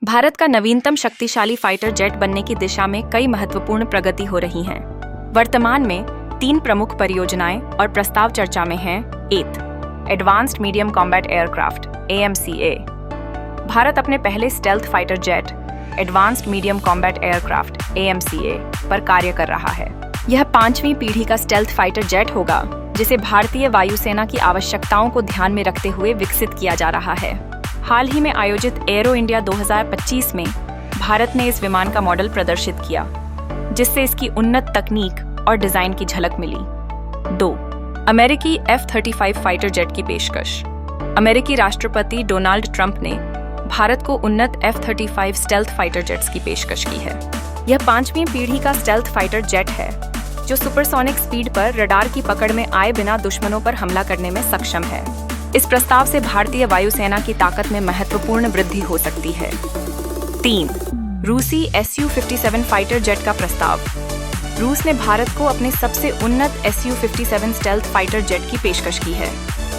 भारत का नवीनतम शक्तिशाली फाइटर जेट बनने की दिशा में कई महत्वपूर्ण प्रगति हो रही हैं। वर्तमान में 3 प्रमुख परियोजनाएं और प्रस्ताव चर्चा में हैं। Advanced medium combat aircraft (AMCA). Bharat अपने पहले stealth fighter jet advanced medium combat aircraft (AMCA) पर कार्य कर रहा है। यह 5वीं पीढ़ी का स्टेल्थ फाइटर जेट होगा, जिसे भारतीय वायुसेना की आवश्यकताओं को ध्यान में रखते हुए विकसित किया जा रहा है। हाल ही में आयोजित एरो इंडिया 2025 में भारत ने इस विमान का मॉडल प्रदर्शित किया, जिससे इसकी उन्नत तकनीक और डिजाइन की झलक मिली। 2. अमेरिकी F-35 फाइटर जेट की पेशकश। अमेरिकी राष्ट्रपति डोनाल्ड ट्रंप ने भारत को उन्नत F-35 स्टेल्थ फाइटर जेट्स की पेशकश की है। यह 5वीं पीढ़ी का स्टेल्थ फाइटर जेट है, जो सुपरसोनिक स्पीड पर रडार की पकड़ में आए बिना दुश्मनों पर हमला करने में सक्षम है। इस प्रस्ताव से भारतीय वायुसेना की ताकत में महत्वपूर्ण वृद्धि हो सकती है। 3. रूसी Su-57 फाइटर जेट का प्रस्ताव। रूस ने भारत को अपने सबसे उन्नत Su-57 स्टेल्थ फाइटर जेट की पेशकश की है।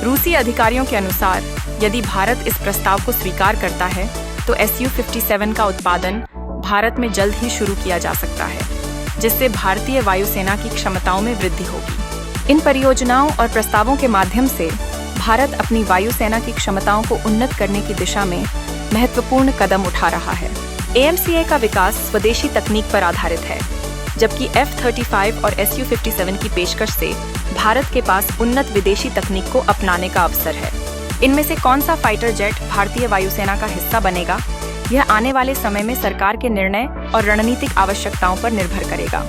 रूसी अधिकारियों के अनुसार, यदि भारत इस प्रस्ताव को स्वीकार करता है, तो Su-57 का उत्पादन भारत में जल्द ही शुरू किया जा सकता है, जिससे भारतीय वायुसेना की क्षमताओं में वृद्धि होगी। इन परियोजनाओं और प्रस्तावों के माध्यम से भारत अपनी वायुसेना की क्षमताओं को उन्नत करने की दिशा में महत्वपूर्ण कदम उठा रहा है। AMCA का विकास स्वदेशी तकनीक पर आधारित है, जबकि F-35 और Su-57 की पेशकश से भारत के पास उन्नत विदेशी तकनीक को अपनाने का अवसर है। इनमें से कौन सा फाइटर जेट भारतीय वायुसेना का हिस्सा बनेगा, यह आने वाले समय में सरकार के निर्णय और रणनीतिक आवश्यकताओं पर निर्भर करेगा।